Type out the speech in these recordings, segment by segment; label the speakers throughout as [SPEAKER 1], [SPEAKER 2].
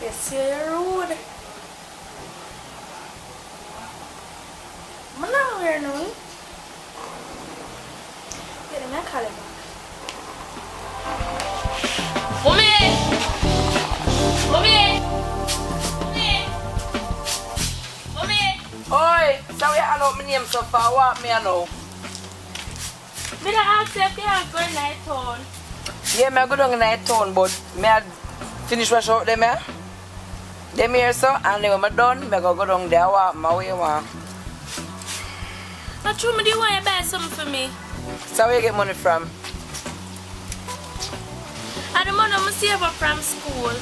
[SPEAKER 1] Yes, you're rude. I'm not wearing no. Get in that color.
[SPEAKER 2] Mommy! Mommy! Mommy!
[SPEAKER 3] Oi, so you allow my name so far, what me allow?
[SPEAKER 2] Me don't ask you if you have good night on.
[SPEAKER 3] Yeah, me go down in the town, but me a finish wash out them here. Them here so, and then when I'm done, me go down there, walk my way one.
[SPEAKER 2] Not true, me do you want you buy something for me?
[SPEAKER 3] So where you get money from?
[SPEAKER 2] I the money I save up from school.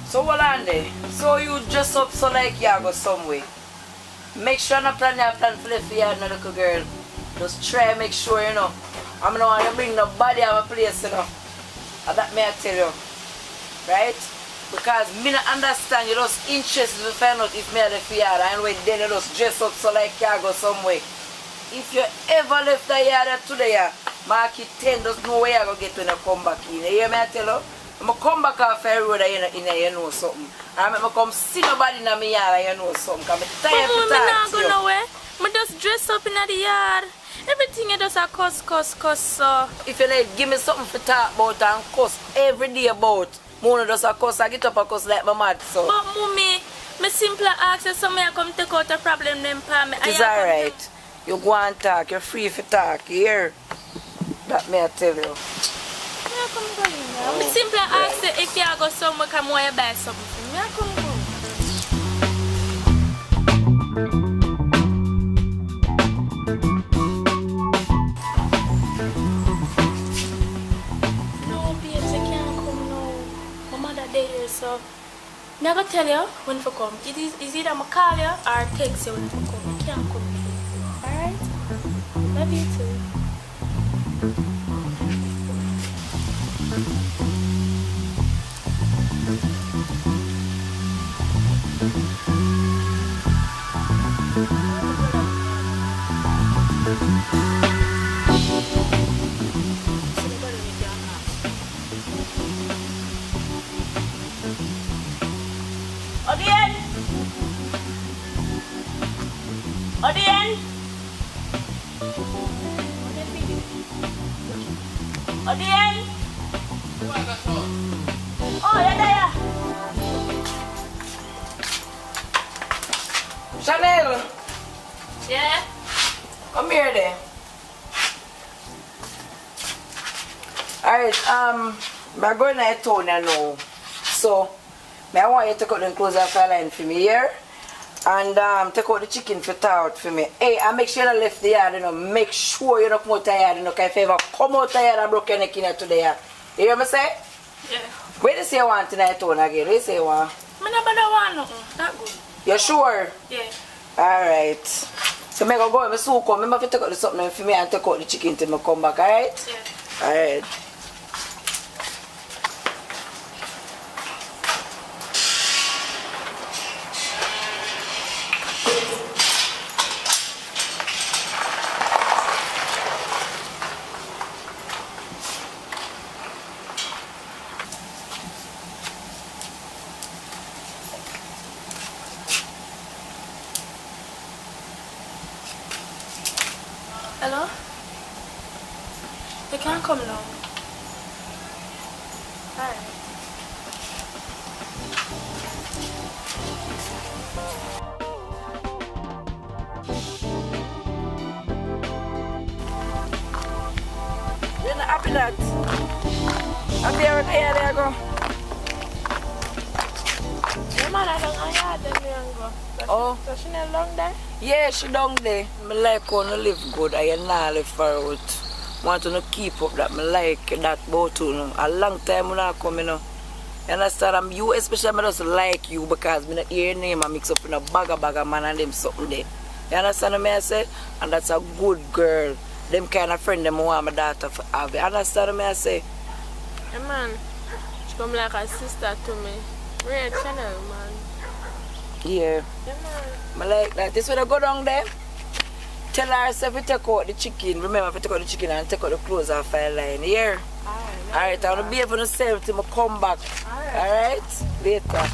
[SPEAKER 3] So hold on there. So you dress up so like you go somewhere. Make sure no plan your plan for the yard, no little girl. Just try make sure you know. I'm not want to bring nobody out of my place, you know. And that may I tell you. Right? Because me not understand you just interested to find out if me are the yard and when then you just dress up so like you go somewhere. If you ever left the yard today, mark it 10, just know where you go get when you come back in. You hear me I tell you? I'm going to come back off the road and you know something. And I'm going to come see nobody in my yard and you know something. Because I'm tired to talk to you.
[SPEAKER 2] I'm not nowhere. I just dress up in the yard. Everything you just a cuss. So.
[SPEAKER 3] If you like, give me something to talk about and cuss every day about. Mona just a cuss, I get up and cuss like my mad. So.
[SPEAKER 2] But mommy, me simply ask you somebody to come take out a problem them for me.
[SPEAKER 3] It's alright. You go and talk, you're free to talk, you hear? That may I tell you.
[SPEAKER 2] Me simply ask you if you go somewhere come where you buy something for me. I come go. No, babes, I can't come now. My mother there, so I'm gonna tell you when to come. It is either I call you or text you when to come. I can't come. Alright? Love you too. Odien! Odien! Odien! Oh, you're there!
[SPEAKER 3] Chanel!
[SPEAKER 2] Yeah?
[SPEAKER 3] Come here there. Alright, we're going to town now. So, I want you to take out the clothes off the line for me here. And take out the chicken for out for me. Hey, and make sure you don't left the yard, you know. Make sure you don't come out the yard, you know. Because if you ever come out the yard and broke your neck in here today, you hear me say?
[SPEAKER 2] Yeah.
[SPEAKER 3] Where do you say you want tonight town again? Where do you say you want?
[SPEAKER 2] I never want nothing. That good.
[SPEAKER 3] You sure?
[SPEAKER 2] Yeah.
[SPEAKER 3] Alright. So I go in my souk come. I have to take out the something for me and take out the chicken till I come back, alright?
[SPEAKER 2] Yeah.
[SPEAKER 3] Alright.
[SPEAKER 2] Hello? You can't come now. Alright.
[SPEAKER 3] You're not happy that? Happy there you go.
[SPEAKER 2] Your mother don't have them go.
[SPEAKER 3] Oh.
[SPEAKER 2] So she not long there?
[SPEAKER 3] Yeah, she down there. I like how you live good. I not live far out. Want to keep up that. I like that about you. Know. A long time when I come, you know. You understand? You especially, I just like you because I hear your name and mix up in a bag of man and them something there. You understand what I say? And that's a good girl. Them kind of friend them want my daughter to have. You understand what I say?
[SPEAKER 2] Yeah, man. She come like a sister to me. Real channel, man.
[SPEAKER 3] Yeah.
[SPEAKER 2] Yeah, man.
[SPEAKER 3] I like that. This when I go down there, tell her if you take out the chicken, remember if you take out the chicken and take out the clothes off the line. Here. Alright, I'm gonna be able to say it till I come back. Alright? Later.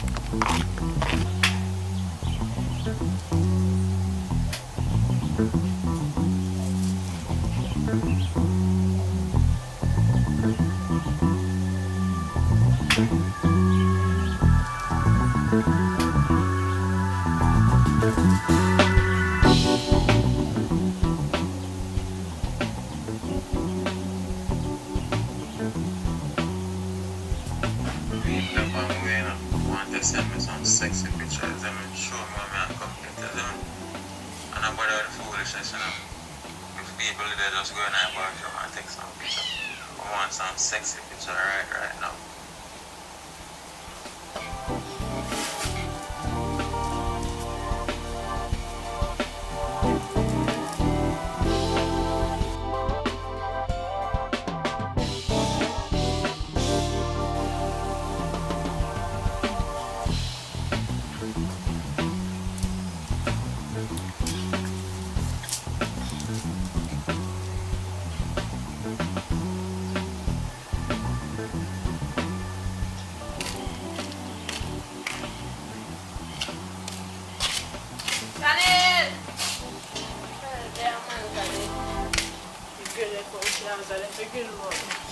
[SPEAKER 4] Send me some sexy pictures and show me what I'm coming and I'm about the foolishness, you know. If people they just go in my bathroom and take some pictures. I want some sexy picture right now.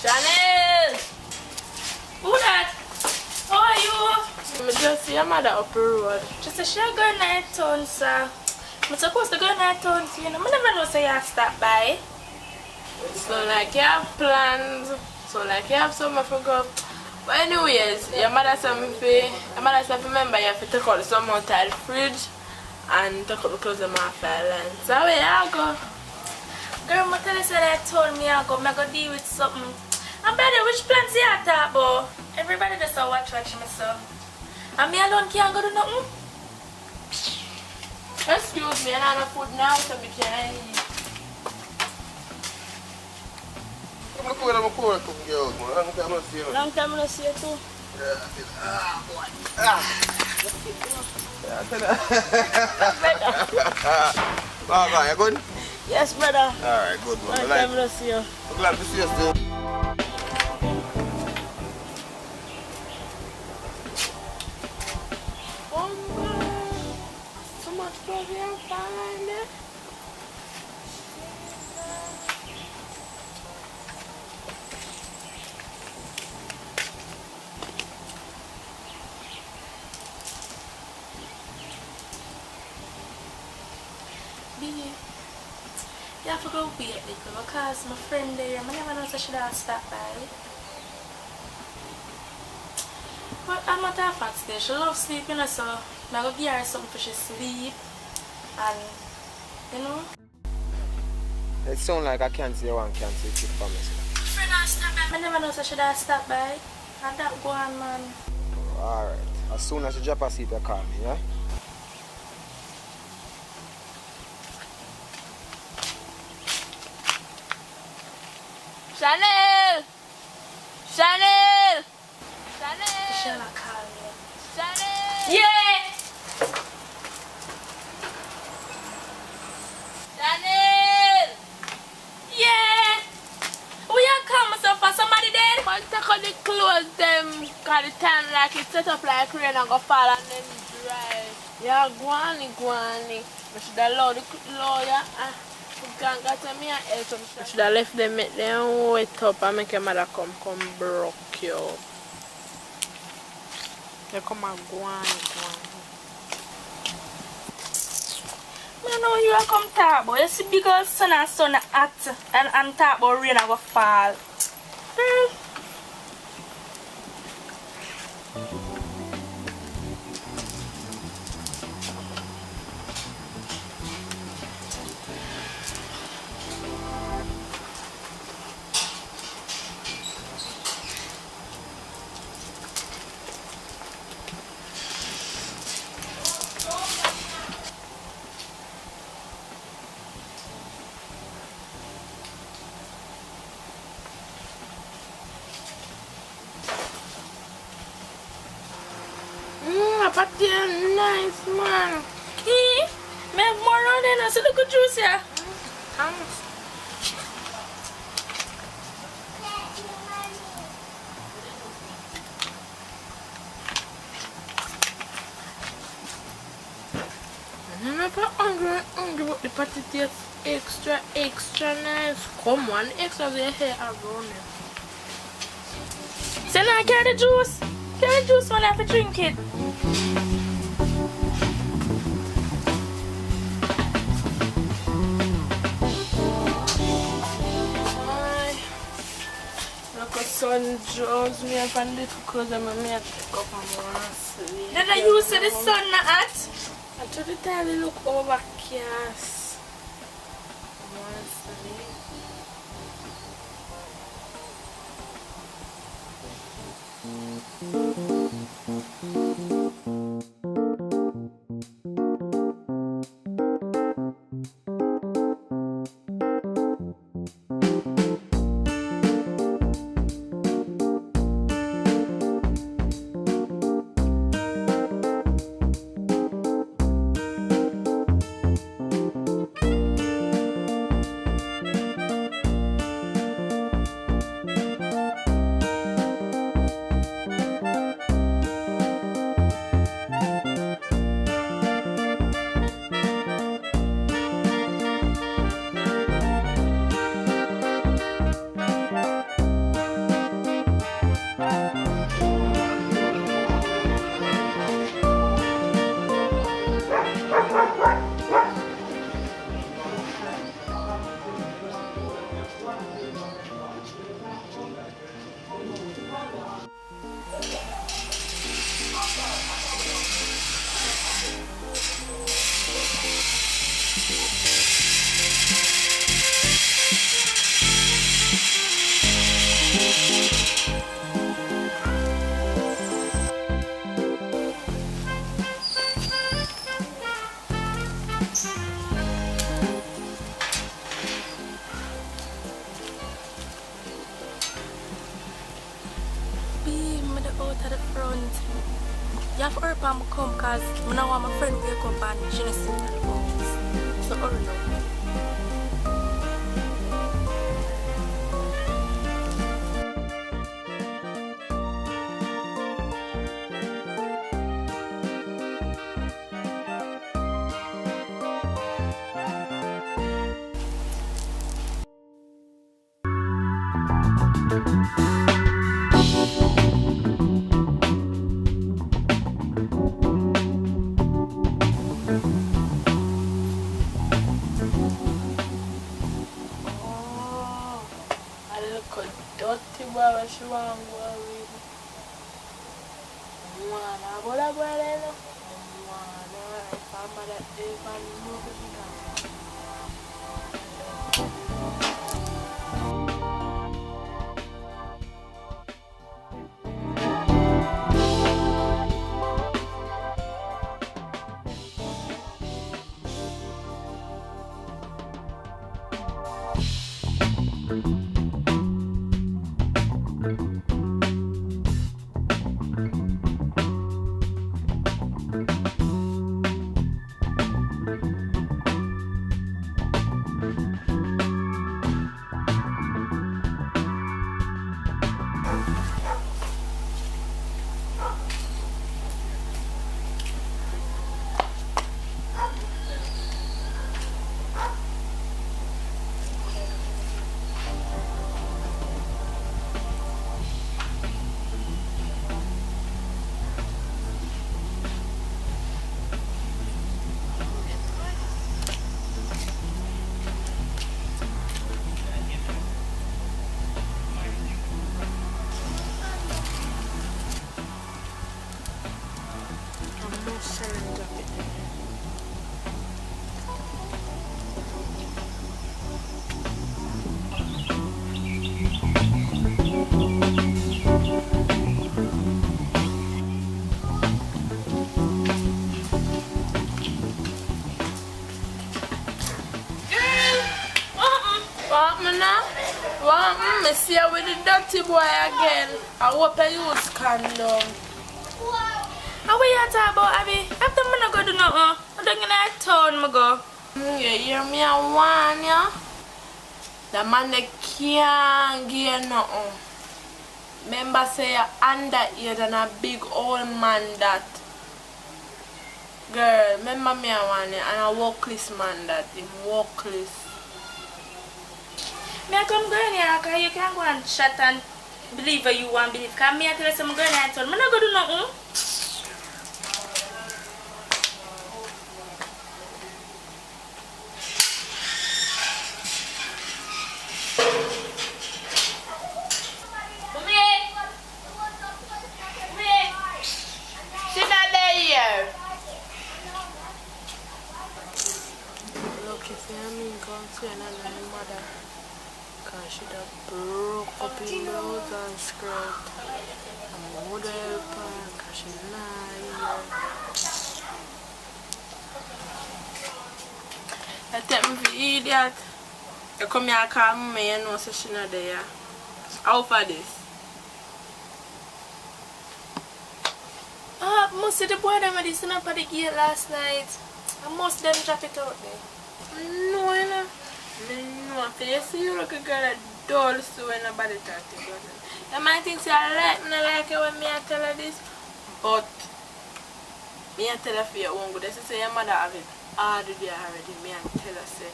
[SPEAKER 2] Chanel! Who that? How are you?
[SPEAKER 5] I just see your mother up the road.
[SPEAKER 2] Just a share going night town, sir. I'm supposed to go night town, you know. I never know say you stop by.
[SPEAKER 5] So like you have plans, so like you have somewhere to go. But anyways, your mother said remember you have to take out some out of the fridge and take out the clothes them off the line. So where you go?
[SPEAKER 2] Girl, I tell you say that told me I go deal with something. And by the way, which plans you have talk about? Everybody just watch me so. And me alone can't go do nothing.
[SPEAKER 5] Excuse me, and I don't food now so we can eat.
[SPEAKER 6] I'm cool, girl, man. Long time no see you.
[SPEAKER 2] Long time no see you too.
[SPEAKER 6] Boy. Oh, you good?
[SPEAKER 2] Yes, brother.
[SPEAKER 6] Alright, good, man.
[SPEAKER 2] Long time no see you.
[SPEAKER 6] I'm glad to see you still.
[SPEAKER 5] So much clothes you have found there.
[SPEAKER 2] You have to go wait little because my friend there, I never know if I should have stopped by. But I'm not that fat today. She loves sleeping, so I'm going to give her something for she sleep. And, you know.
[SPEAKER 7] It sounds like I can't see one can't see it for me.
[SPEAKER 2] My friend has stopped by. I never know if I should have stopped by. And that go on, man.
[SPEAKER 7] Alright. As soon as you drop asleep, you call me, yeah?
[SPEAKER 5] Chanel! Chanel! Chanel!
[SPEAKER 2] Shall I call you?
[SPEAKER 5] Chanel!
[SPEAKER 2] Yeah!
[SPEAKER 5] Chanel!
[SPEAKER 2] Yeah! We are calling myself for somebody dead?
[SPEAKER 5] But take out the clothes them, cause the time like it set up like rain and go fall and then dry. Yeah, guani. I should have allowed the lawyer. I should have left them, make them wet up and make your mother come broke you. You come and go on.
[SPEAKER 2] I know you are come talk about. You see because sun and sun act and talk about rain and go fall.
[SPEAKER 5] But you're nice, man.
[SPEAKER 2] Me have more on there now, so look at juice here.
[SPEAKER 5] look, the patty tastes extra nice. Come on, extra the hair around it.
[SPEAKER 2] So now carry the juice. Carry the juice when I have to drink it.
[SPEAKER 5] Look at sun draws me up and little clothes and I take up and wanna sleep.
[SPEAKER 2] Did I use the sun not hot?
[SPEAKER 5] I told the time they look overcast. I wanna sleep.
[SPEAKER 2] Out of the front. You have to hurry up and come because I don't want my friend to wake up and she not sit at the house. So hurry now.
[SPEAKER 5] Dirty boy, she want to go with Mwana, bola bola Mwana, if I'm at the even moving now. I see you with the dirty boy again. I hope I use condom.
[SPEAKER 2] How are you talking about, Abby? After I'm not going to do nothing, I'm going to town, I go.
[SPEAKER 5] You hear me? I warn you. The man that can't get nothing. Remember say you're underage and a big old man that. Girl, remember me I want it and a workless man that him workless.
[SPEAKER 2] Me I come go in here because you can't go and chat and believe what you want to believe. Because me I tell you some girl and son, I'm not going to do nothing.
[SPEAKER 5] She done broke up in nose and skirt. I'm would help her because she's not here. I take me for idiot. You come here and call me and know so she's not there. How for this?
[SPEAKER 2] Most of the boy them were listening up at the gate last night. And most of them drop it out there.
[SPEAKER 5] No, you know. No, you see you look a girl that dull so when nobody talk to you. You might think say I like me, I like it when me I tell her this, but me I tell her for your own good. They say your mother have it all the day already. Me I tell her say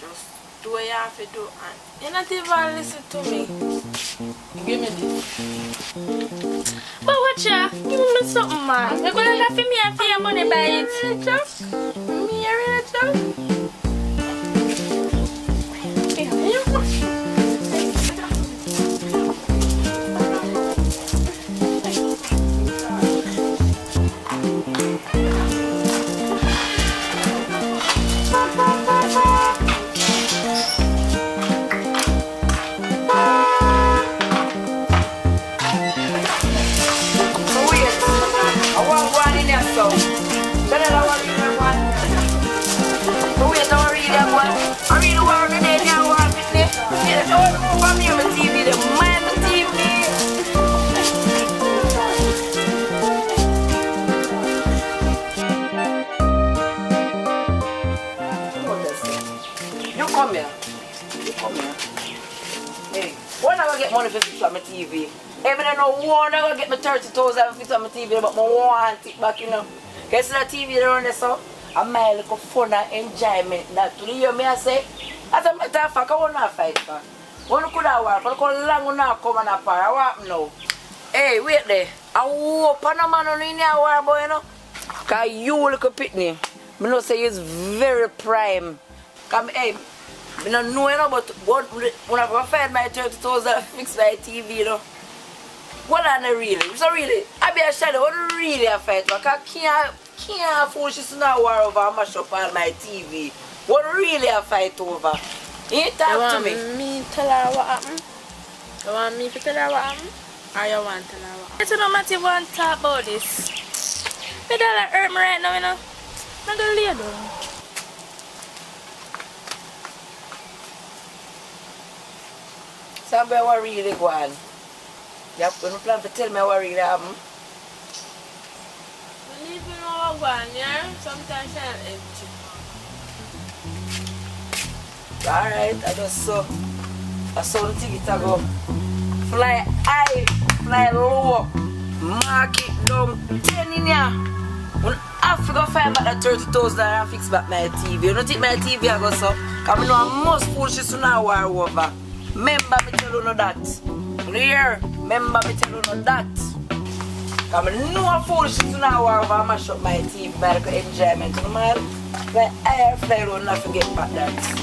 [SPEAKER 5] just do what you have to do and you not even listen to me. Give me this.
[SPEAKER 2] But watch ya, give me something man. You're going to have for me and for your money by it.
[SPEAKER 5] Me a real job.
[SPEAKER 3] Money for fix up my TV. Even though no one I gonna get my 30,000 for fix up my TV, but I want it back, you know. Guess the TV around there so I might look fun and enjoyment. That to you me I say, as a matter of fact, I wanna fight for. One could have work, but I long now come and apart. I want now. Hey, wait there. I hope no man on in here war boy, you know. Cause you look a pitney. I know say he's very prime. Come hey. I don't know, you know, but when I find my 30,000 fix my TV, you know. What are they really? So really, I be a shadow, what really a fight? Because I can't afford to now war over and mash up all my TV. What really a fight over? You talk to me.
[SPEAKER 5] You want me to tell her what happened? You want me to tell her what happened? Or you want to tell her what happened?
[SPEAKER 2] I don't know what you want to talk about this. Me don't hurt me right now, you know. I'm going to lay down.
[SPEAKER 3] Somebody what really go on. You have to plan to tell me what really happened.
[SPEAKER 5] When you know what going yeah? Sometimes I'm empty.
[SPEAKER 3] Alright, I just saw the ticket I go. Fly high, fly low, mark it down 10 in here. When I have to go find back that 30,000 and fix back my TV. You don't think my TV I go so? Because I know I must push it to now war over. Remember me tell you no that. You hear? Remember me tell you no that. Because I know I foolish to now war over and mash up my TV by the enjoyment. You know, fly higher, fly low, not forget about that.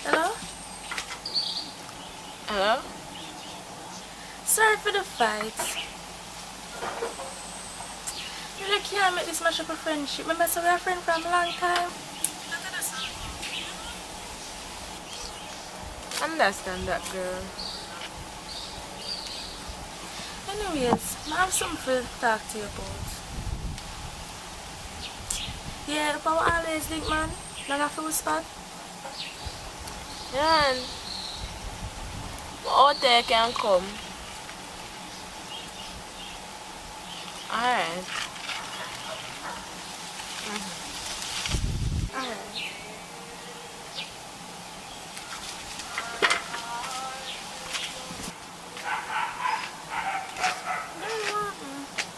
[SPEAKER 2] Hello?
[SPEAKER 5] Hello?
[SPEAKER 2] Sorry for the fight. You really can't make this much of a friendship. Remember, so we're a friend from a long time.
[SPEAKER 5] Understand that, girl.
[SPEAKER 2] Anyways, I have something to talk to you about. Yeah, if I always think, man, not a full spot.
[SPEAKER 5] Yeah, and out there can come. Alright.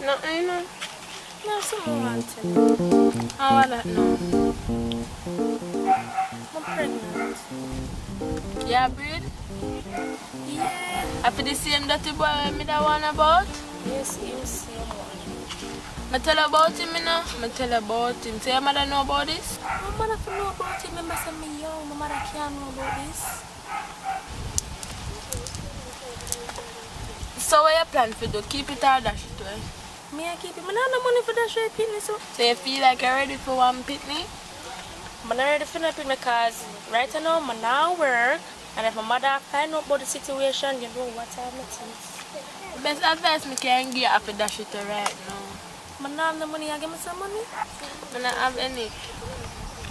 [SPEAKER 5] No, I know.
[SPEAKER 2] No, someone wanted.
[SPEAKER 5] How I don't know.
[SPEAKER 2] I'm pregnant.
[SPEAKER 5] Yeah, breed?
[SPEAKER 2] Yeah.
[SPEAKER 5] After the same dirty boy me that one about?
[SPEAKER 2] Yes, him same one.
[SPEAKER 5] Me tell about him, you know? Me tell about him. So your mother know about this?
[SPEAKER 2] My mother for know about it. Remember, say me young. My mother can't know about this.
[SPEAKER 5] So what you plan to do? Keep it or dash it away?
[SPEAKER 2] Me I keep it. I don't have no money for that straight picnic, so.
[SPEAKER 5] So you feel like you're ready for one picnic?
[SPEAKER 2] I'm not ready for that picnic because right now I'm now work. And if my mother find out about the situation, you know what I'm doing.
[SPEAKER 5] The best advice me can give you after dash it right now.
[SPEAKER 2] I don't have no money. I give me some money.
[SPEAKER 5] I don't have any.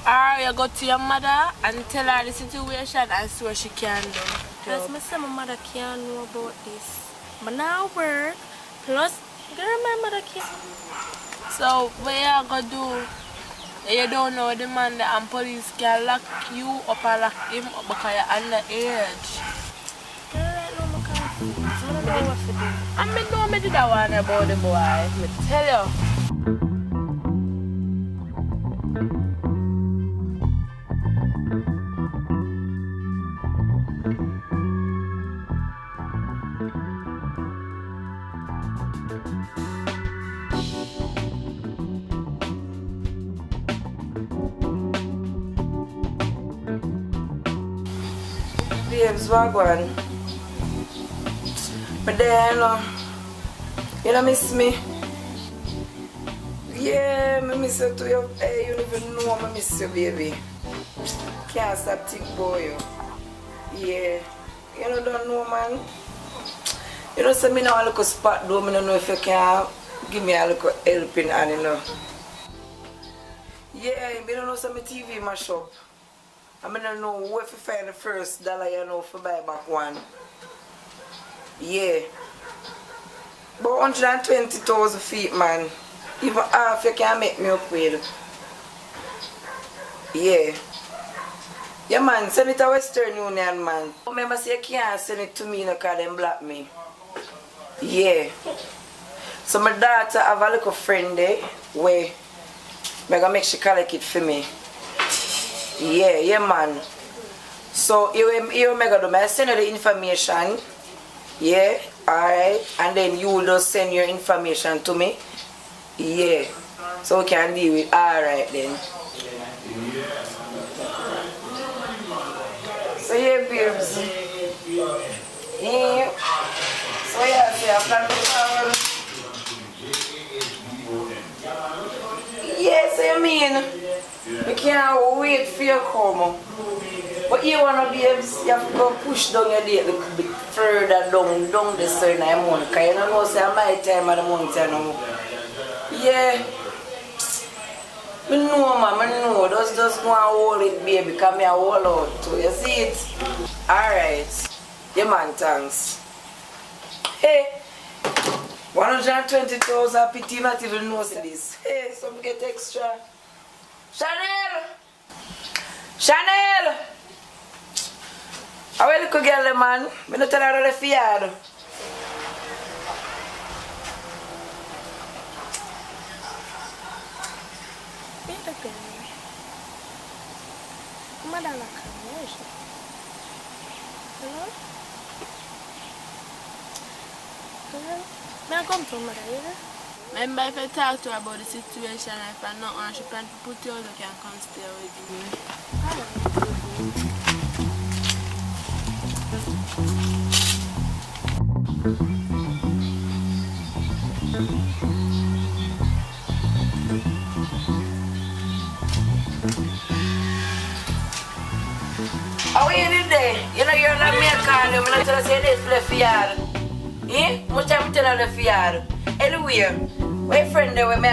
[SPEAKER 5] Or you go to your mother and tell her the situation and see what she can do.
[SPEAKER 2] Because I say my mother can't know about this. I now work. Plus, girl, my mother can't.
[SPEAKER 5] So what you gonna do? You don't know the man and police can lock you up or lock him up because you're underage.
[SPEAKER 2] Girl, right now I'm confused. I don't know what to do.
[SPEAKER 5] And me know me did that one about the boy. Me tell you.
[SPEAKER 3] Babes, wagwan. But then, you don't miss me? Yeah, I miss you too. Hey, you don't even know I miss you, baby. Can't stop think about you. Yeah. You know, don't know, man. You know, say me now a little spot though. I don't know if you can give me a little helping hand, you know. Yeah, I don't know some TV mash up. I don't know where to find the first dollar, you know, for buy back one. Yeah. But 120,000 feet, man. Even half you can make me up with. Yeah. Yeah, man, send it to Western Union, man. Remember, say you can't send it to me because they block me. Yeah. So my daughter have a little friend there where I'm gonna make she collect it for me. Yeah, man. So you make do I send you the information. Yeah, alright. And then you will just send your information to me. Yeah. So we can deal with alright then. So yeah, babes. Yeah. So yeah, say I plan to travel. Yes, I mean, we can't wait for you to come. But you want to be able to go push down your date a little bit further down this certain month. Because you don't know, say, my time of the month, you know. Yeah. I know, man, I know. Just go and hold it, baby, because I hold out too. You see it? Alright. Yeah, man, thanks. Hey. 120,000 pity not even knows this. Hey, some get extra. Chanel! Chanel! How are you, girl, man? I don't tell her the field.
[SPEAKER 2] Wait a minute. Madam, where is she? Hello? Hello? May I come to mother, you know?
[SPEAKER 5] Remember if I talk to her about the situation, if I not want she plan to put you out, you can come stay with me.
[SPEAKER 3] hear that me call you, I'm not tell you say this left yard. Eh? Much time tell you left yard. Anyway, my friend there when me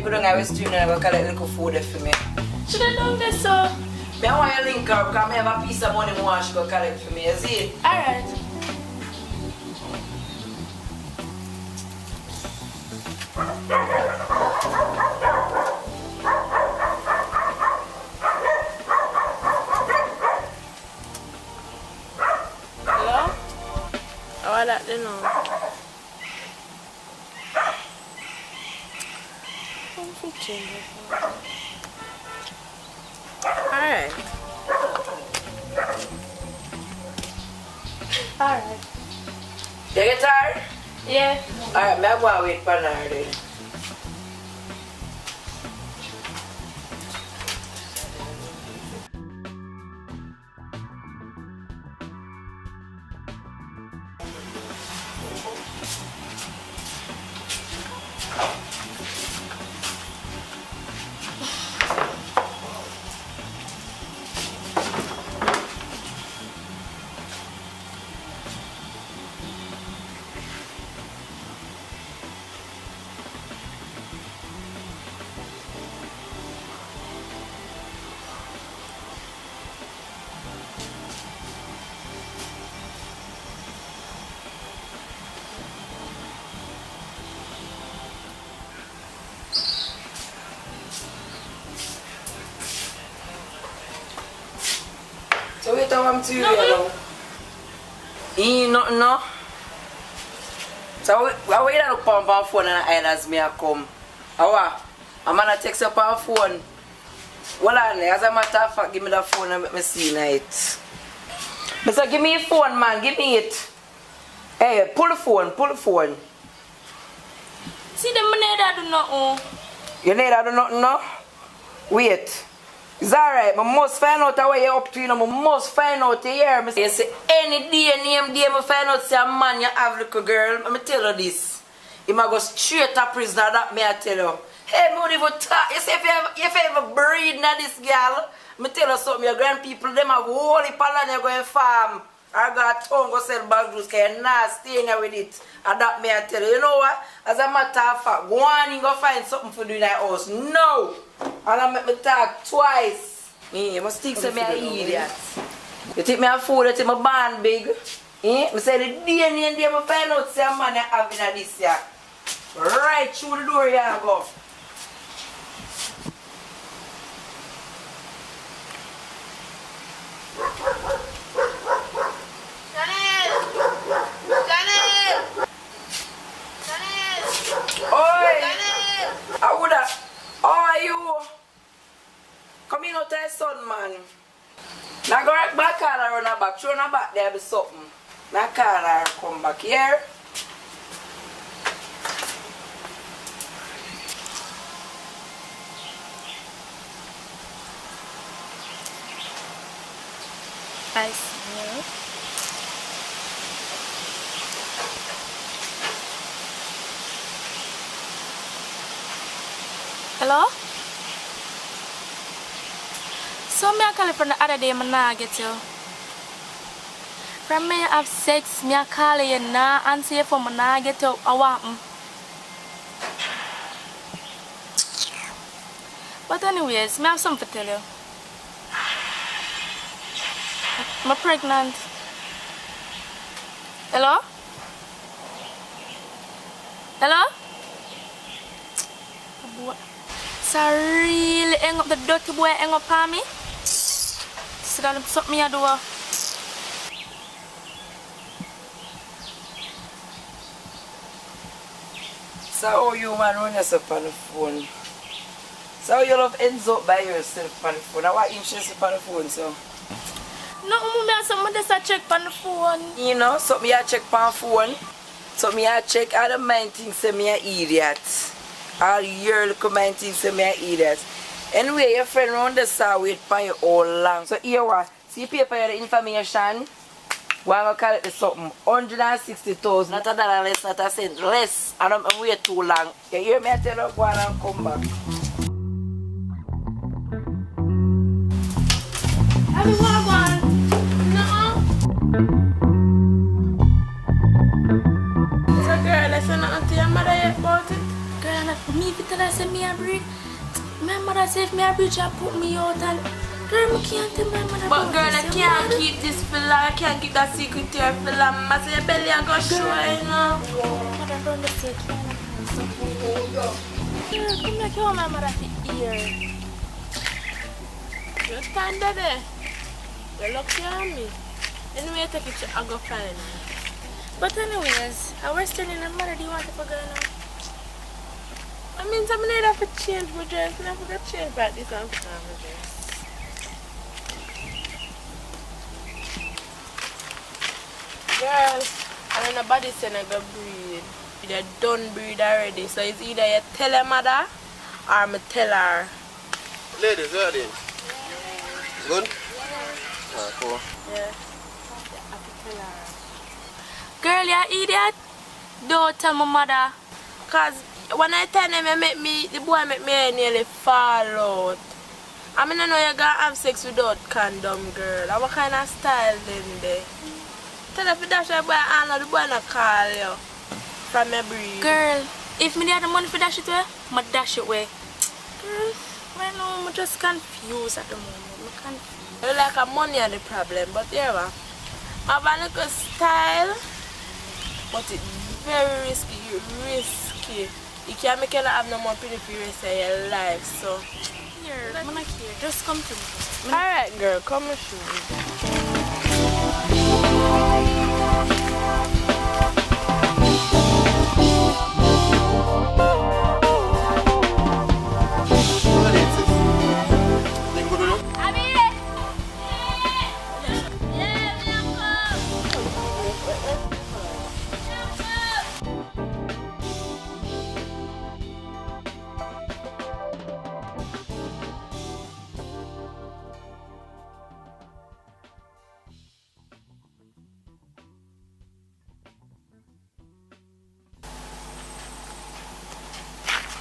[SPEAKER 3] go down I was streaming and I go collect little food there for me.
[SPEAKER 2] Should I know this, sir?
[SPEAKER 3] Me I want you link her because I have a piece of money more she go collect for me, you see?
[SPEAKER 2] Alright.
[SPEAKER 5] Hello? Oh, that you know. Alright.
[SPEAKER 2] Alright.
[SPEAKER 3] You get tired?
[SPEAKER 2] Yeah.
[SPEAKER 3] Alright, me I go and wait for her then. So wait till I'm to you, you know. Ain't nothing, no. So I wait to look on my phone and as me I come. Awa, I'm gonna text up on phone. Well, as a matter of fact, give me the phone and let me see night. Mister, give me your phone, man. Give me it. Hey, pull the phone, pull the phone.
[SPEAKER 2] See them money that do nothing.
[SPEAKER 3] You need to do nothing, no? Wait. It's alright, I must find out how you're up to, you know, I must find out here. You say any day, name day, I find out say a man you have little girl. Let me tell you this. You might go straight to prison, that me I tell you. Hey, me would even talk. You say if you ever breed na this girl, me tell you something, your grand people, them have whole heap of land you go and farm. I got a tongue go sell bag juice, because you're not staying here with it. And that me I tell you. You know what? As a matter of fact, go on and go find something for do in that house. No! And I make me talk twice. You must think so me an idiot. You think me a fool, you think me born big. I say the day and day I find out say a man you have in this year. Right through the door you go. I would have. How are you? Come in out there, son, man. Now go right back and run her back. Throw her back there, be something. Now call her come back here.
[SPEAKER 2] I see. Hello? So me I call you from the other day, I nah get you. From me I have sex, me I call you nah answer you for me nah get you. I want me. But anyways, me have something to tell you. I'm pregnant. Hello? Hello? So really hang up the dirty boy hang up on me? So that something me a do.
[SPEAKER 3] So how you man run yourself on the phone? So how you love ends up by yourself on the phone? Now what interest on the phone so?
[SPEAKER 2] No, me have something just check on the phone.
[SPEAKER 3] You know, something you check on the phone. Something you check all the mind things say me an idiot. All your little mind things say me an idiot. Anyway, your friend round the saw wait for you all long. So here what? See paper here the information. We're going to call it the something. 160,000. Not a dollar less, not a cent less. And I'm wait too long. You hear me I tell you go on and come back.
[SPEAKER 2] I mean, what I want? No.
[SPEAKER 5] So girl, I said nothing to your mother yet about it?
[SPEAKER 2] Girl, not for me, if you tell her, say me a breed. My mother say if me a breed, she put me out and... Girl, I can't tell my mother
[SPEAKER 5] But
[SPEAKER 2] about
[SPEAKER 5] girl, I
[SPEAKER 2] this,
[SPEAKER 5] can't
[SPEAKER 2] mother.
[SPEAKER 5] keep this for long. I can't keep that secret to her for long. I say your belly I go show, you know.
[SPEAKER 2] Mother, don't let say, girl, come like you want my mother to hear.
[SPEAKER 5] You stand there. You look at me. Anyway, take it to I go find her.
[SPEAKER 2] But anyways, I was telling her, mother, do you want to go now?
[SPEAKER 5] I mean, I need to change my dress. I forgot to change back this and put on my dress. Girl, I don't know nobody saying I go breed. They done breed already. So it's either you tell her mother or me tell her.
[SPEAKER 6] Ladies, ready? Good? Ah, cool.
[SPEAKER 5] Yeah. I have to tell her.
[SPEAKER 2] Girl, you idiot. Don't tell my mother.
[SPEAKER 5] Cause when I tell them the boy make me nearly fall out. I mean I know you gonna have sex without condom, girl. What kind of style then there? Tell her if you dash your boy and the boy not call you from your breed.
[SPEAKER 2] Girl, if me had the money for dash it away, I'ma dash it away. Girl, right now I'm just confused at the moment. I'm confused.
[SPEAKER 5] You like a money are the problem, but yeah, I have a little style, but it's very risky. You can't make you not have no more pretty for the rest of your life, so.
[SPEAKER 2] Here, I'm not here. Just come to me.
[SPEAKER 5] Alright, girl, come and show me.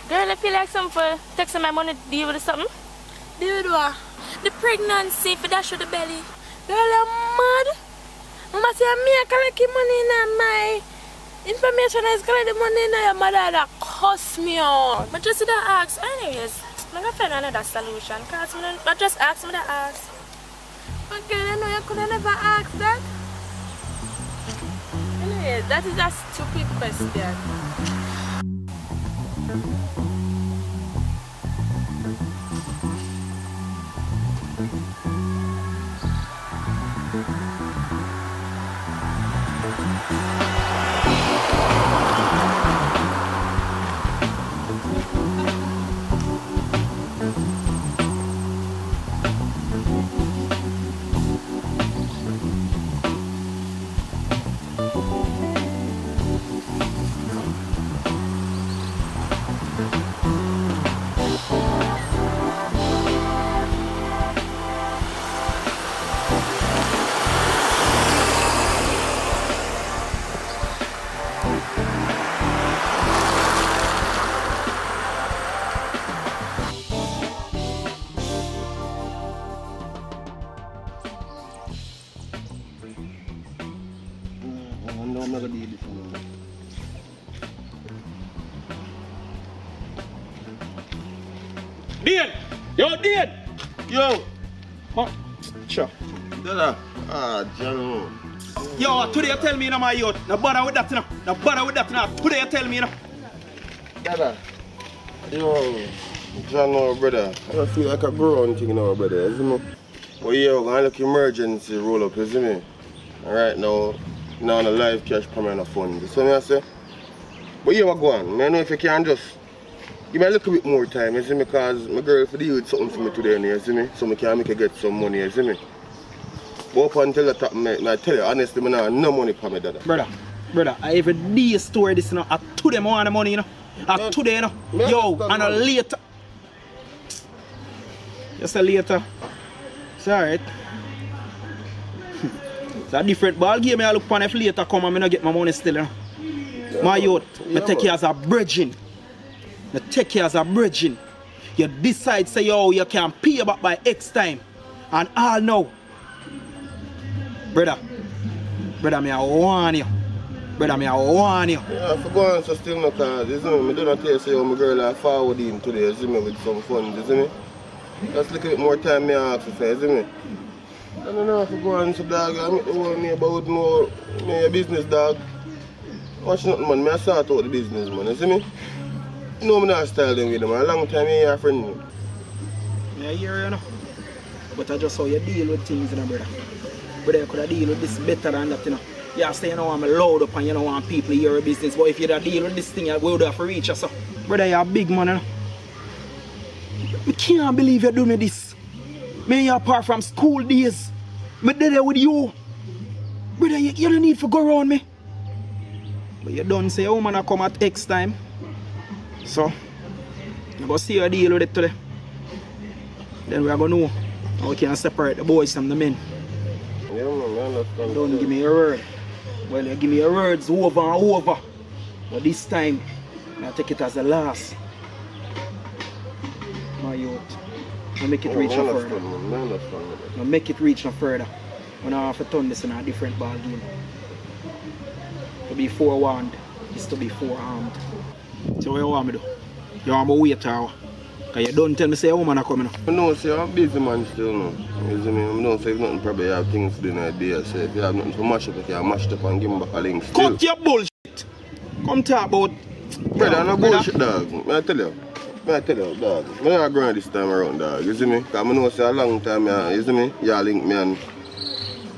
[SPEAKER 2] Girl, I feel like something for taking my money to deal with something.
[SPEAKER 5] Deal with what?
[SPEAKER 2] The pregnancy for dash with the belly.
[SPEAKER 5] Girl, you're mad. Mama say me I collect money in my information is collect the money in your mother that cost me out.
[SPEAKER 2] But just to ask, anyways, I'm gonna find another solution. Cause I just ask me to ask.
[SPEAKER 5] But girl, you know you could have never ask that. Anyway, that is a stupid question.
[SPEAKER 6] I'm not gonna do this one.
[SPEAKER 8] Dean! Yo, Dean!
[SPEAKER 6] Yo!
[SPEAKER 8] Huh? Sure.
[SPEAKER 6] Dada. Ah, John.
[SPEAKER 8] Yo, today you tell me, my youth. No bother with that, no. No bother with that, no. Today you tell me,
[SPEAKER 6] Dada. Yo. John, brother. I don't feel like a grown thing now, brother. You see me? Well, yeah, we're gonna look emergency roll up, you see me? Alright now, now on a live cash permanent fund. You see me I say? But yeah, we're going. I know if you can just give me a little bit more time, you see me? Because my girl for the youth something for me today, you see me? So I can make her get some money, you see me? But up until the top, I tell you honestly, I have no money for me, Dada.
[SPEAKER 8] Brother, I every day store this, you know. I today I want the money, you know. I today, you know. Yo, and a later. Just a later. It's alright. It's a different ball game. I look upon if later come and I get my money still. You know? Yeah, my youth, I take you as a bridging. I take you as a bridging. You decide say yo you can pay back by X time. And all now. Brother, Brother, me I warn you. Brother, me I warn you.
[SPEAKER 6] Yeah, for going so still no cause, you see me? I do not tell you say how my girl are forward in today, you see me, with some fun, you see me? Just a little bit more time me ask for, you see me? I don't know if I go on so dog, I meet the whole neighbor with more me a business dog. Watch nothing man, I start out the business man, you see me? You know me not style them with them, a long time me a friend me.
[SPEAKER 8] Yeah, I hear you know. But I just how you deal with things, you know, brother. Brother, you could have deal with this better than that, you know. You say you don't want me loud up and you don't want people to hear your business, but if you don't deal with this thing, you would have to reach us. So. Brother, you're a big man, you know. I can't believe you do me this. Me apart from school days. Me there with you. Brother, you don't need to go around me. But you don't say a woman come at X time. So, I'm going to see you deal with it today. Then we are going to know how we can separate the boys from the men.
[SPEAKER 6] Yeah, man, I understand.
[SPEAKER 8] Don't give me your word. Well, you give me your words over and over. But this time, I take it as a loss. My youth. I make it reach no further. I make it reach no further. When I have to turn this in a different ball game. To be forewarned is to be forearmed. So what you want me to do? You want me to wait or what? Because you don't tell me say a woman are coming.
[SPEAKER 6] I know, say I'm busy man still now. You see me? I know say if nothing probably have things to do in a day. So if you have nothing to mash up, you can mash it up and give me back a link still.
[SPEAKER 8] Cut your bullshit! Come talk about...
[SPEAKER 6] Brother, no bullshit dog. I tell you, dog. I'm not going this time around, dog. You see me? Because I know say a long time, you see me? You link me and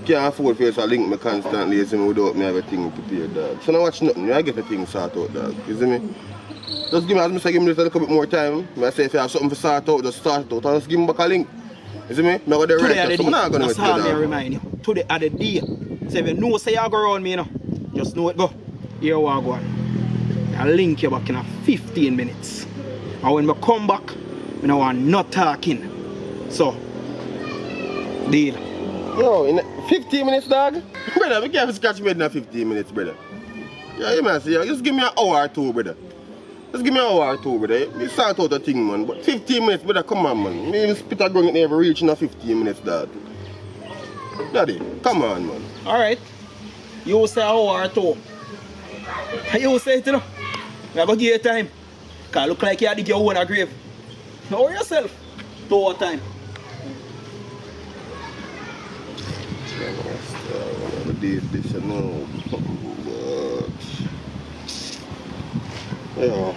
[SPEAKER 6] can't afford for you to link me constantly, you see me, without me have a thing prepared, dog. So now watch nothing, I get a thing sorted out, dog. You see me? Just give me, as I say, give me a little bit more time. I say if you have something to sort out, just start it out and just give me back a link. You see me? I'm going to go
[SPEAKER 8] today
[SPEAKER 6] right, so I'm not going to
[SPEAKER 8] that's how I remind you. Today at the day. So if you know say you go around me, you know, just know it go. Here we go on. I'll link you back in 15 minutes. And when I come back, I want not talking. So, deal.
[SPEAKER 6] Yo, in 15 minutes, dog? Brother, we can't scratch me in 15 minutes, brother. Yeah, you man, see, just give me an hour or two, brother. Just give me an hour or two, brother. You start out a thing, man. But 15 minutes, brother, come on, man. Me even spit a gun, it never reach in 15 minutes, dog. Daddy, come on, man.
[SPEAKER 8] Alright. You say an hour or two. You say it, you know. I'm going to give you time. Because it look like you dig your own grave. Know yourself. 2 hour time.
[SPEAKER 6] I did this, you know. Yeah.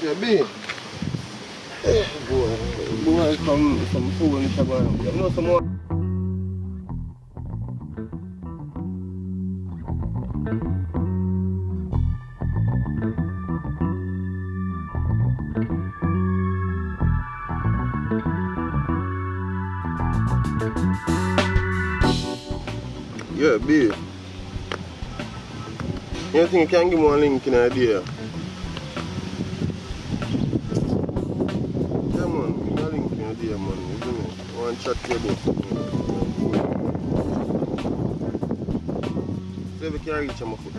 [SPEAKER 6] Yeah, B. Hey, boy. Boy, some food in the bar. You know some more? Yeah, B. You think you can give me one link in a day? Yeah, man. Give me a link in a day, man. You see me? I want to chat to you about something. See if you can reach my foot.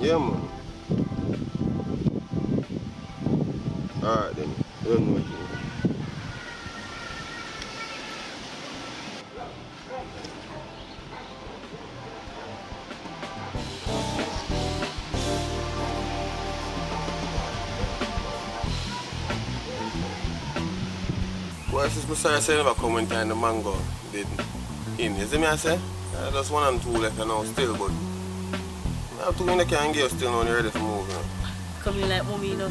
[SPEAKER 6] Yeah, man. Alright then. You don't know what you do. Well, since I say never come when time the mango did in. You see me I say? Just 1 and 2 left now still, but I have 2 in the can give still now ready to move now.
[SPEAKER 2] Come in like mommy, you know.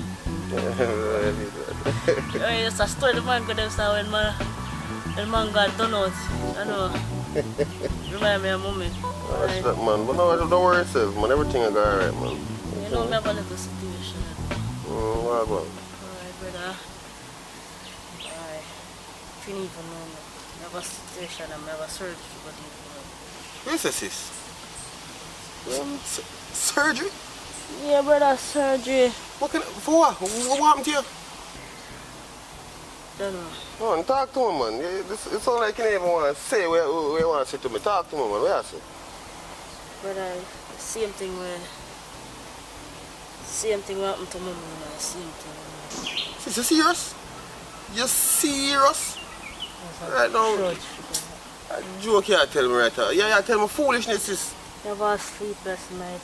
[SPEAKER 2] It's a story the man got them say when man got done out. I know. Remind me of mommy.
[SPEAKER 6] That's that, man. But no, don't worry yourself, man. Everything will go alright, man.
[SPEAKER 2] You know, we have a little situation.
[SPEAKER 6] What about?
[SPEAKER 2] Alright, brother. Alright. If you even know me, I have a situation and I have a surgery to go deal with.
[SPEAKER 6] Yes, sis. Surgery?
[SPEAKER 2] Yeah, brother, surgery.
[SPEAKER 6] For what? What happened to you?
[SPEAKER 2] Don't know.
[SPEAKER 6] Man, talk to me, man. It sounds like you don't even want to say what you want to say to me. Talk to me, man. What you say?
[SPEAKER 2] Brother, the same thing where Same thing happened to mommy, man. Same thing.
[SPEAKER 6] Sis, you serious? You serious? Right now, a joke you tell me right now. Yeah, you tell me foolishness, sis.
[SPEAKER 2] Never sleep last night.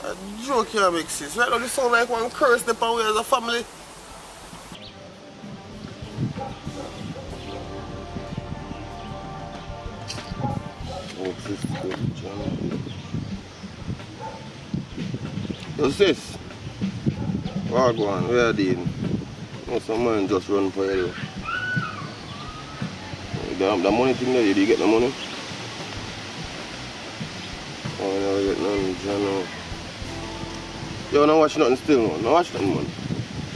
[SPEAKER 6] A joke you make, sis. Right now, this sound like one curse the power as a family. Oh, sis, yo, sis. What go on? Where are you doing? Oh, some man just run for you. The money thing there, did you get the money? Oh, I never get none, John. Yo, don't watch nothing still, man. Don't watch nothing, man.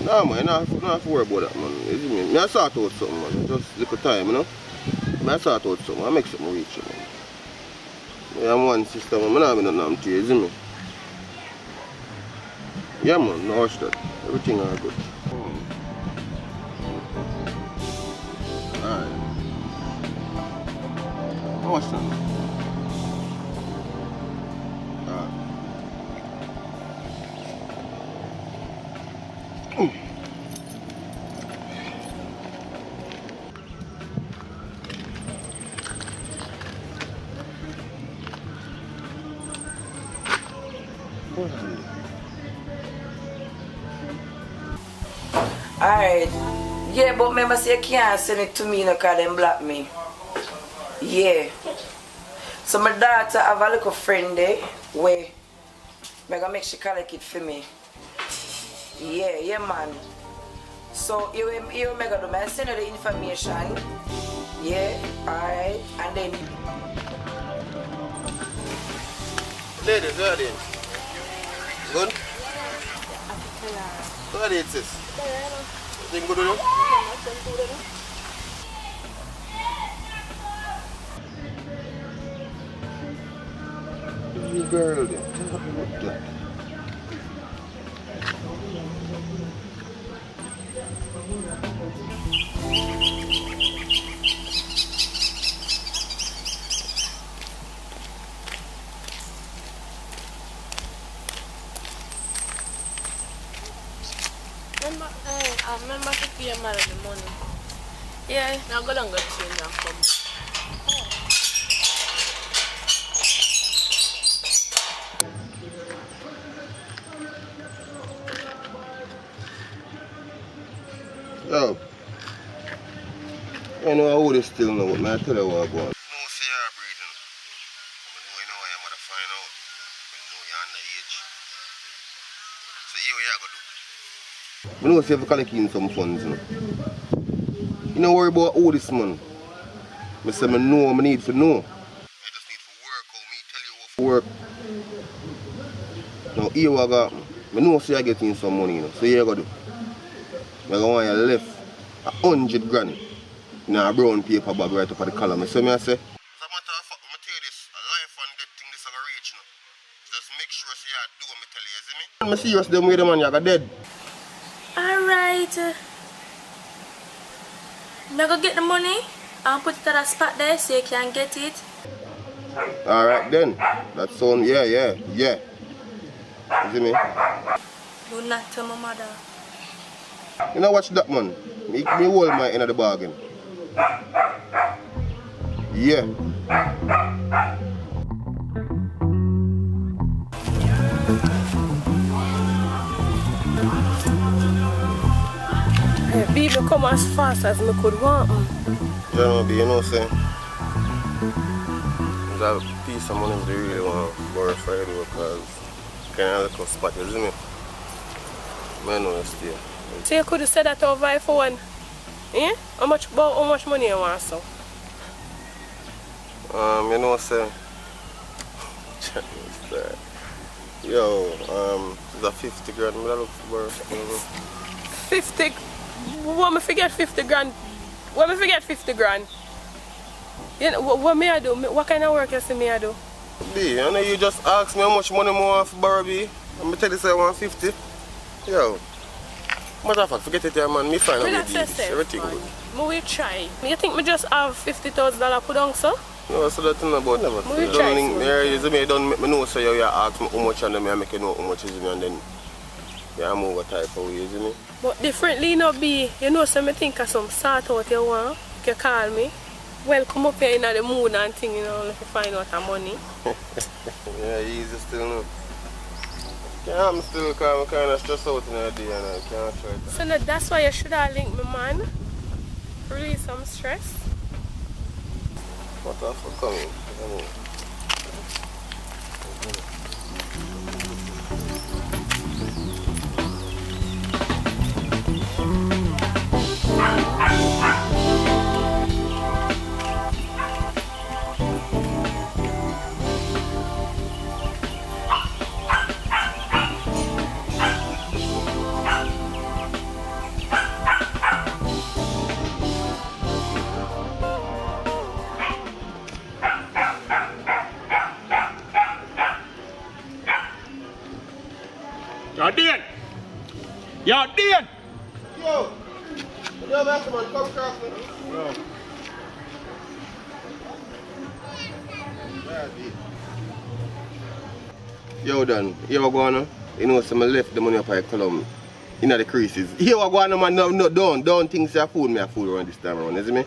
[SPEAKER 6] Nah, man, you don't have to worry about that, man. You see me? I sort out something, man. Just little time, you know? I sort out something. I make something reach you, man. I'm one sister, man. I don't have nothing to you, see me? Yeah, man, no watch that. Everything are good. Alright. No watch that. Alright.
[SPEAKER 3] Alright. Yeah, but remember say you can't send it to me because them block me. Yeah. So my daughter have a little friend there where I'm gonna make she collect it for me. Yeah, man. So you make a do I send you the information. Yeah, alright. And then
[SPEAKER 6] Ladies, where are they? Good? Where are they, sis? Everything good with you? You girl there. What that?
[SPEAKER 5] Remember to pay your mother the money. Yeah, now go down, go change and come.
[SPEAKER 6] Yo. I know how this still know, but I tell you what I want. No, say you're breathing. I know why your mother find out. I know you're underage. So here what you going to do? I know say you have to collect in some funds, you know. You don't worry about all this, man. I say I know I need to know. I just need to work how me tell you how to work. Now here what I got. I know say I get in some money, you know. So here what you do? I want you left 100 grand in a brown paper bag right up at the column. So I say, as a matter of fact, I tell you this, a life and death thing this is going to reach, you know. Just make sure so you do what I tell you, you see me? I'm serious, them way the man, you're dead.
[SPEAKER 2] Alright. I'm gonna get the money and put it at a spot there so you can get it.
[SPEAKER 6] Alright then. That sound, yeah. You see me?
[SPEAKER 2] Do not tell my mother.
[SPEAKER 6] You know watch that, man. Me hold my end of the bargain. Yeah.
[SPEAKER 5] People come as fast as me could want.
[SPEAKER 6] You know, you know, say, that piece of money they really want to borrow for you because kind of like a spot, you see me? I know you stay.
[SPEAKER 5] So you could have said that over the phone. Yeah? How much money you want, so?
[SPEAKER 6] You know, say, yo, it's a 50 grand. I look for borrow.
[SPEAKER 5] 50? What me forget 50 grand? What me forget 50 grand? You know, what may I do? What kind of work you see me I do?
[SPEAKER 6] B, I know you just asked me how much money I want for borrow, B. I'm tell you say I want 50. Yo. Matter of fact, forget it here, man. Me find out your deals. Everything good.
[SPEAKER 5] Me will try. You think me just have $50,000 put on, sir?
[SPEAKER 6] No, so that's not about never.
[SPEAKER 5] We try.
[SPEAKER 6] You don't make me know so you ask me how much and then I make you know how much is me and then Yeah, I'm over type of way, you see me?
[SPEAKER 5] But differently not be, you know, so me think of some sort out you want, you call me. Well, come up here in the mood and thing, you know, if you find out the money.
[SPEAKER 6] Yeah, easy still, no. Yeah, I'm still kind of stressed out in the day and I can't try it.
[SPEAKER 5] So no, that's why you should have linked me, man. Release some stress.
[SPEAKER 6] What the fuck coming?
[SPEAKER 8] You're dead! You're dead!
[SPEAKER 6] Yo! Yo, that's man, come across me. No. Yo, Dan, you ever go on? You know, so I left the money up at Column in the creases. You ever go on, man? No, don't think say I fool me, I fool around this time around, you see me?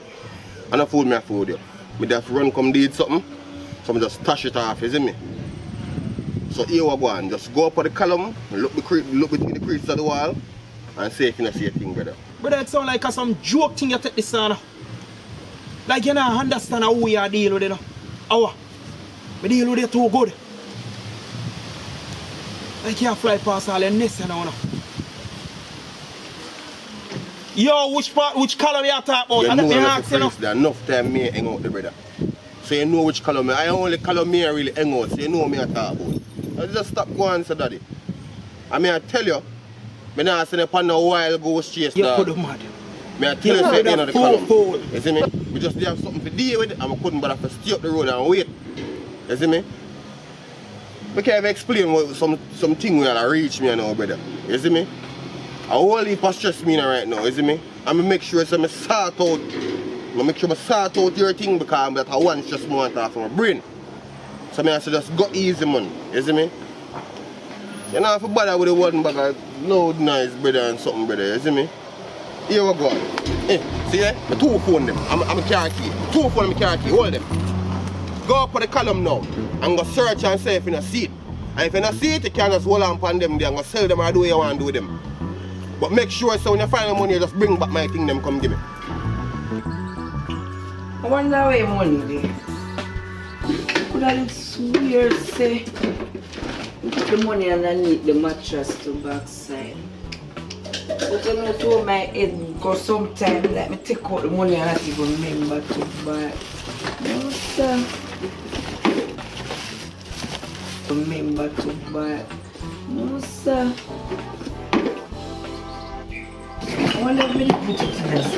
[SPEAKER 6] I don't fool me, I fool you. Me just run come did something, so I just touch it off, you see me? So here we go on, just go up on the column, look between the creases of the wall, and see if you see a thing, brother.
[SPEAKER 8] But that sound like some joke thing you take this on. Like you don't understand how we are dealing with it. How? We deal with it too good. Like you fly past all your nests now. Yo, which color you talk about?
[SPEAKER 6] You
[SPEAKER 8] I
[SPEAKER 6] know
[SPEAKER 8] let me
[SPEAKER 6] that's
[SPEAKER 8] ask
[SPEAKER 6] the
[SPEAKER 8] you.
[SPEAKER 6] phrase there, enough time me hang out the brother. So you know which color me, I only color me really hang out, so you know me I talk about. I just stop going so daddy. I mean I tell you, I not send upon a wild ghost chase.
[SPEAKER 8] You could have mad.
[SPEAKER 6] I tell you say the column. You see me? We just have something to deal with and we couldn't bother to stay up the road and wait. You see me? We can't even explain what something we had to reach me now, brother. You see me? A whole heap of stress me right now, you see me? I'm gonna make sure I sort out your thing because I'm at one stress moment off my brain. So I say just go easy, man. You see me? You know if you bother with the one bag of loud noise, brother, and something, brother, you see me? Here we go. See there? The two phone them. I'm a car key. Two phone I'm a car key. Hold them. Go up on the column now and go search and see if you don't see it. And if you don't see it, you can just hold on upon them there and go sell them or do what you want to do with them. But make sure so when you find the money, you just bring back my thing, them come give me.
[SPEAKER 3] I wonder where money there. Could I swear say you put the money underneath the mattress to backside. But you know to my head because sometimes let me take out the money and not even remember to buy. No sir. Remember to buy. No sir. I wonder if we put it in this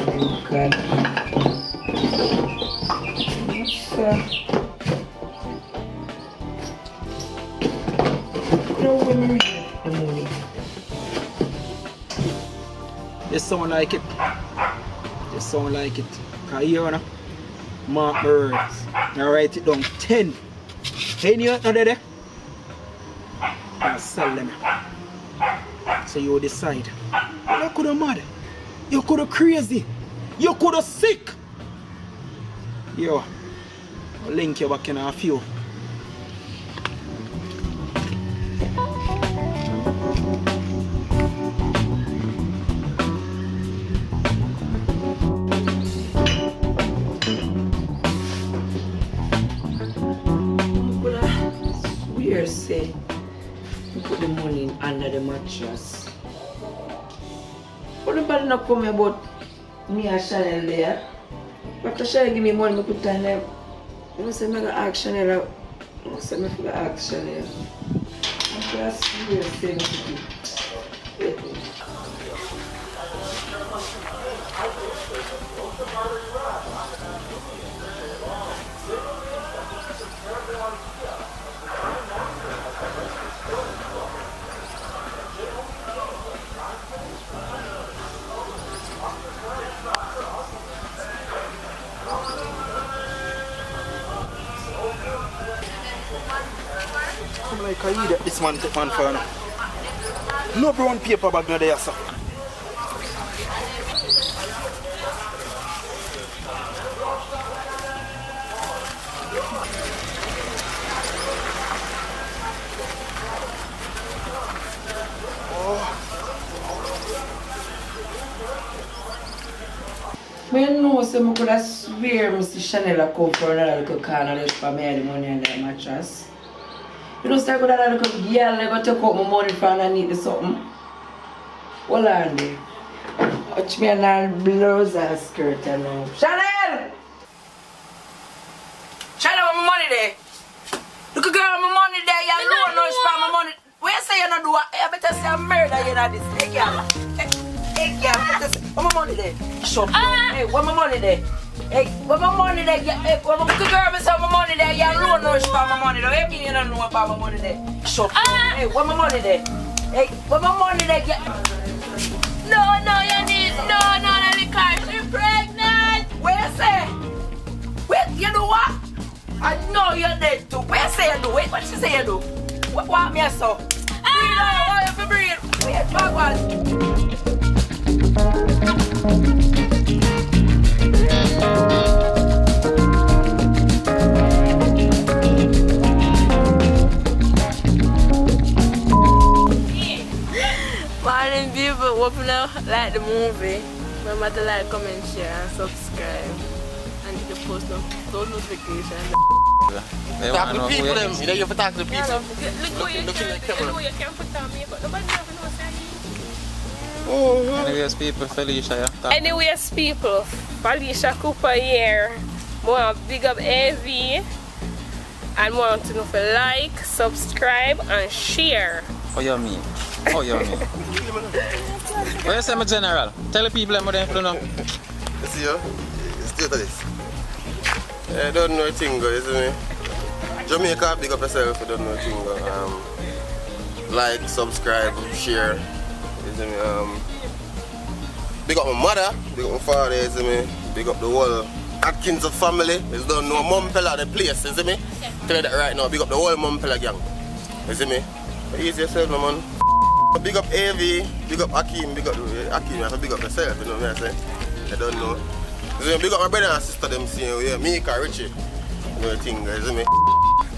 [SPEAKER 3] card. Yes, sir. No women the money.
[SPEAKER 8] You sound like it. You sound like it. Because here, no? Mark words. Now write it down. 10. 10 you not there? And sell them. So you decide. You could have mad. You could have crazy. You could have sick. Yo, I'll link you back in a few.
[SPEAKER 3] Swear say you put the money under the mattress. What about not coming about me and Chanel there? After Chanel give me money, I put it on there. You know, say I'm going to ask Chanel. I say I'm going to ask Chanel. I'm going to swear say wait.
[SPEAKER 8] I'm like, I eat this man take man for now. No brown paper bag no there, sir.
[SPEAKER 3] I know so I could have swear Mr. Chanel come for another little corner left for me the money and that mattress. You know, so I could have a little girl I go take out my money from underneath the something. Hold on there. Watch me and I'll blouse and skirt and now. Chanel! Chanel, where my money there? Look at girl, my money there. You don't know for my money. Where you say you don't do it? You better say I'm murder you know this. Hey, girl. Hey, girl. Where my money there? Shut up. Hey, where my money there? Hey, where my money there? Hey, where my girl say my money there? You don't know for my money there. Hey, you don't know about my money there. Shut up. Hey, where my money there? Hey, where my money there?
[SPEAKER 5] No, you need the car. She's pregnant.
[SPEAKER 3] Where you say? Wait, you know what? I know you're dead too. Where you say you do? Wait, what she say you do? What me so? Breathe out, why you breathe? Wait, backward.
[SPEAKER 5] Morning people, hope you know like the movie. Remember to like, comment, share and subscribe. And hit the post notifications.
[SPEAKER 6] Talk to the people them. You know you have to talk to the people.
[SPEAKER 5] Look in the camera. You can't put on me, but nobody ever knows.
[SPEAKER 9] Anyways, people, Felicia, yeah.
[SPEAKER 5] Anyways, people, Felicia Cooper here. More big up AV. And want to know if you like, subscribe, and share.
[SPEAKER 9] Oh, you mean? Oh, you mean? What you say, my general? Tell the people what they know.
[SPEAKER 6] You see, straight to this. I don't know a thing, isn't it? Jamaica, big up yourself, you don't know a thing. Like, subscribe, share. Isn't it? Big up my mother, big up my father, isn't it? Big up the whole Atkins of family. You don't know Mumpella the place, isn't it? Tell you that right now, big up the whole Mumpella gang. Isn't it? Easy yourself, no man. Big up AV, big up Akim, big up Akim, you have to big up yourself, you know what I'm saying? I don't know. So big up my brother and sister, them seeing yeah, Mika, Richie. You know the thing, isn't it?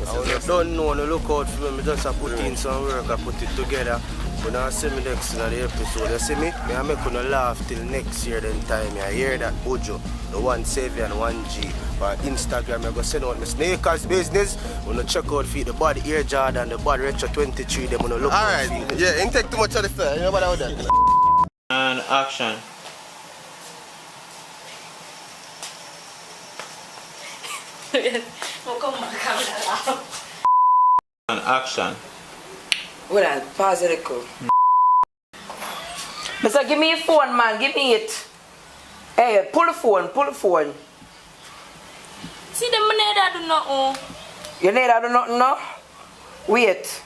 [SPEAKER 10] I don't know, no look out for me, just put in some work, I put it together. When I see me next in the episode, you see me? I make you laugh till next year then time. I hear that Ojo, the 1 Savior and 1G. For Instagram, I go send out my Snakers business. When I check out for the body Air Jordan, the body Retro 23, them gonna look
[SPEAKER 6] alright, yeah, ain't take too much of the fair, you know about that.
[SPEAKER 9] And action. And action.
[SPEAKER 3] Well, pause it, cool. Mister, give me your phone, man. Give me it. Hey, pull the phone. Pull the phone.
[SPEAKER 2] See them neither do nothing.
[SPEAKER 3] You neither do nothing, no? Wait.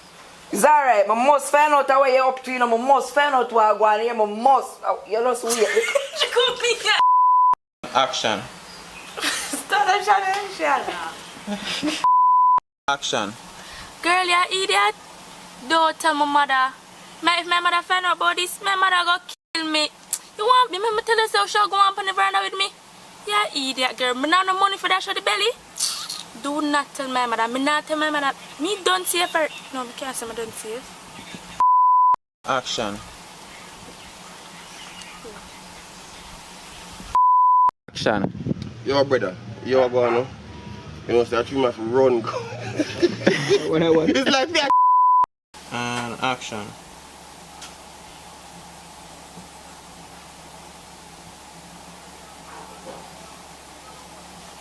[SPEAKER 3] It's alright. I must find out what you're up to. You know, I must find out what I'm going here. I must. You just wait.
[SPEAKER 2] She come here.
[SPEAKER 9] Action.
[SPEAKER 3] Start a challenge.
[SPEAKER 9] Action.
[SPEAKER 2] Girl, you idiot. Don't tell my mother. If my mother find out about this, my mother go kill me. You want me? Me tell you so she'll go on the veranda with me? Yeah, idiot girl. Me not no money for that show the belly. Do not tell my mother. Me not tell my mother. Me don't see her. No, me can't say me don't see her.
[SPEAKER 9] Action. Action.
[SPEAKER 6] Yo, brother, you are going, no? You know, so I treat my run.
[SPEAKER 8] When I want.
[SPEAKER 6] It's like that.
[SPEAKER 9] And action.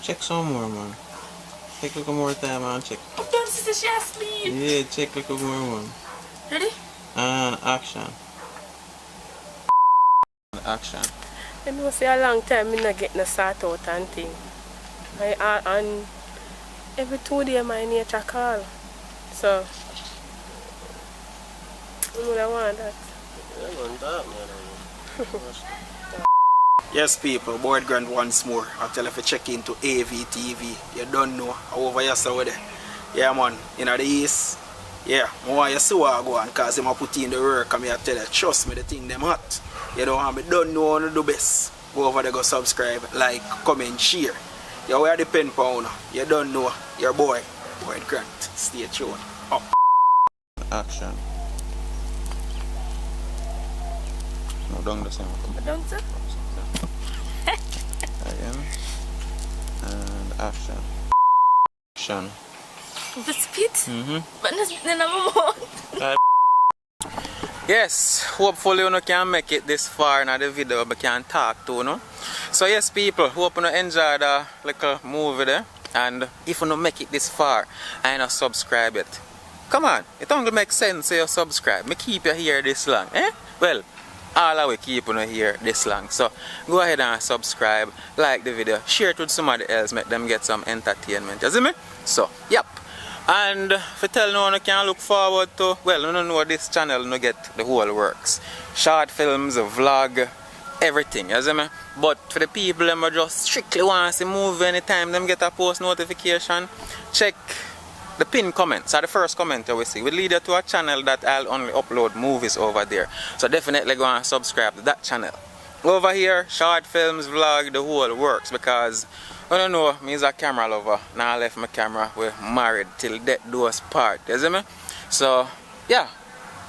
[SPEAKER 9] Check some more, man. Take a little more time, man. Check.
[SPEAKER 2] Don't see she asleep.
[SPEAKER 9] Yeah, check a little more, man.
[SPEAKER 2] Ready?
[SPEAKER 9] And action. And action.
[SPEAKER 5] You know, say a long time I not get no sort out and thing. And every 2 days my nature call. So, I want that.
[SPEAKER 8] Yes, people, board grand once more. I'll tell you if you check into AVTV. You don't know. Over yesterday. Yeah, man. In the east, Yeah, I want you see what I go on because I put in the work and I tell you, trust me, the thing them hot. You know, I don't know how to do best. Go over there, go subscribe, like, comment, share. You wear the pen pound. You don't know. Your boy, Boyd Grant. Stay tuned. Up.
[SPEAKER 9] Action. No, down the same.
[SPEAKER 2] Down, sir?
[SPEAKER 9] Again. And action. Action.
[SPEAKER 2] The spit?
[SPEAKER 9] Mm-hmm.
[SPEAKER 2] But that's in my mouth.
[SPEAKER 9] Yes, hopefully you can make it this far in the video but can talk to you. So yes people, hope you enjoy the little movie there. And if you don't make it this far and not subscribe it, come on, it only makes sense you subscribe. Me keep you here this long, eh? Well, all of we keep you here this long. So go ahead and subscribe, like the video, share it with somebody else, make them get some entertainment. You see me? So, yep. And for tell no one you can look forward to, well, you don't know this channel, you get the whole works. Short films, a vlog, everything, you see me? But for the people who just strictly want to see movie anytime them get a post notification, check the pinned comments, or the first comment you will see will lead you to a channel that I'll only upload movies over there. So definitely go and subscribe to that channel. Over here, short films, vlog, the whole works, because I don't know, me is a camera lover. Now I left my camera, we're married till death do us part, you see me? So, yeah,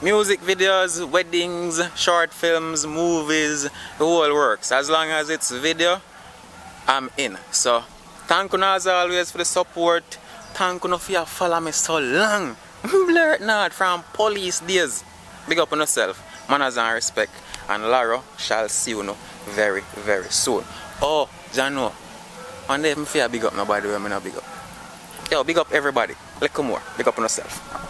[SPEAKER 9] music videos, weddings, short films, movies, the whole works. As long as it's video, I'm in. So, thank you as always for the support. Thank you for follow me so long. Blur it not from police days. Big up on yourself, manners and respect. And Laro shall see you very, very soon. Oh, Jano. One day, I feel big up nobody when I not big up. Yo, big up everybody. Little more. Big up on yourself.